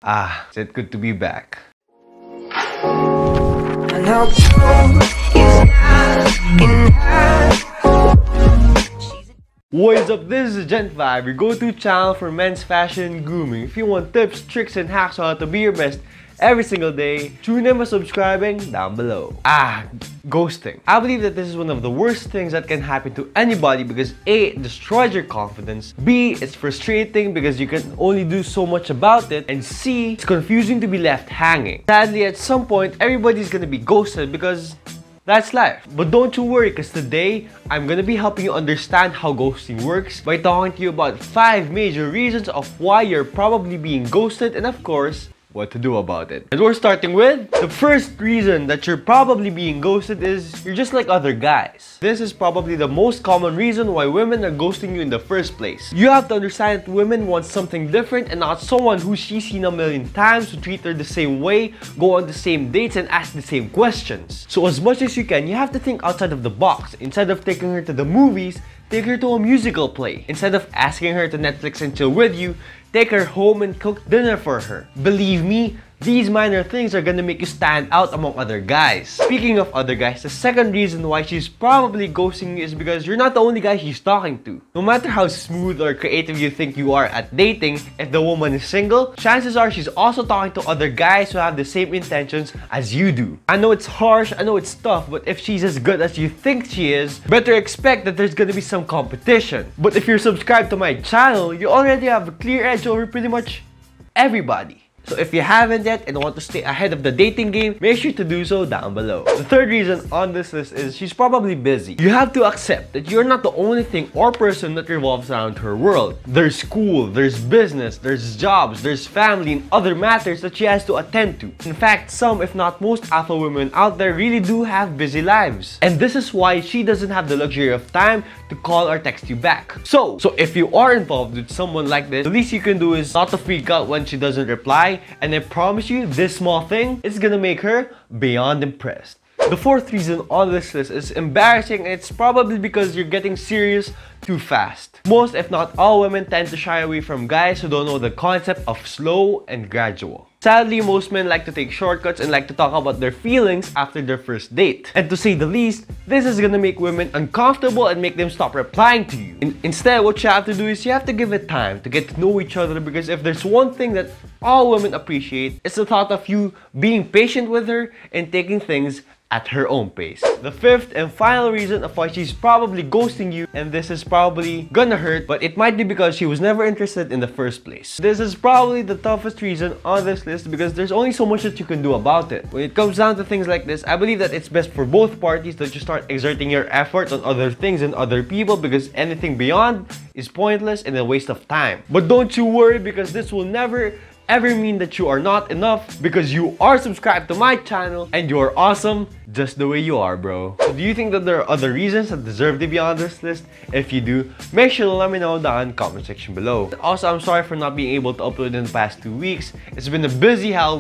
It's good to be back. What is up? This is Gent Vibe, your go-to channel for men's fashion and grooming. If you want tips, tricks, and hacks on how to be your best every single day, tune in by subscribing down below. Ghosting. I believe that this is one of the worst things that can happen to anybody because A, it destroys your confidence, B, it's frustrating because you can only do so much about it, and C, it's confusing to be left hanging. Sadly, at some point, everybody's gonna be ghosted because that's life. But don't you worry, because today, I'm gonna be helping you understand how ghosting works by talking to you about 5 major reasons of why you're probably being ghosted and of course, what to do about it. And we're starting with the first reason that you're probably being ghosted is you're just like other guys. This is probably the most common reason why women are ghosting you in the first place. You have to understand that women want something different and not someone who she's seen a million times, who treat her the same way, go on the same dates, and ask the same questions. So as much as you can, you have to think outside of the box. Instead of taking her to the movies, take her to a musical play. Instead of asking her to Netflix and chill with you, take her home and cook dinner for her. Believe me, these minor things are gonna make you stand out among other guys. Speaking of other guys, the second reason why she's probably ghosting you is because you're not the only guy she's talking to. No matter how smooth or creative you think you are at dating, if the woman is single, chances are she's also talking to other guys who have the same intentions as you do. I know it's harsh, I know it's tough, but if she's as good as you think she is, better expect that there's gonna be some competition. But if you're subscribed to my channel, you already have a clear edge over pretty much everybody. So if you haven't yet and want to stay ahead of the dating game, make sure to do so down below. The third reason on this list is she's probably busy. You have to accept that you're not the only thing or person that revolves around her world. There's school, there's business, there's jobs, there's family, and other matters that she has to attend to. In fact, some if not most alpha women out there really do have busy lives. And this is why she doesn't have the luxury of time to call or text you back. So if you are involved with someone like this, the least you can do is not to freak out when she doesn't reply. And I promise you, this small thing is gonna make her beyond impressed. The fourth reason on this list is embarrassing, and it's probably because you're getting serious too fast. Most, if not all, women tend to shy away from guys who don't know the concept of slow and gradual. Sadly, most men like to take shortcuts and like to talk about their feelings after their first date. And to say the least, this is gonna make women uncomfortable and make them stop replying to you. Instead, what you have to do is you have to give it time to get to know each other, because if there's one thing that all women appreciate, it's the thought of you being patient with her and taking things at her own pace. The fifth and final reason of why she's probably ghosting you, and this is probably gonna hurt, but it might be because she was never interested in the first place. This is probably the toughest reason on this list because there's only so much that you can do about it. When it comes down to things like this, I believe that it's best for both parties that you start exerting your effort on other things and other people, because anything beyond is pointless and a waste of time. But don't you worry, because this will never ever mean that you are not enough, because you are subscribed to my channel and you're awesome just the way you are, bro. So do you think that there are other reasons that deserve to be on this list? If you do, make sure to let me know down in the comment section below. Also, I'm sorry for not being able to upload in the past 2 weeks. It's been a busy hell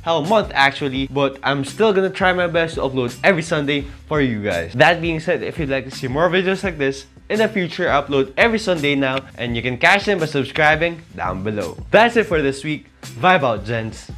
month actually, but I'm still gonna try my best to upload every Sunday for you guys. That being said, if you'd like to see more videos like this in the future, I upload every Sunday now, and you can catch them by subscribing down below. That's it for this week. Vibe out, gents.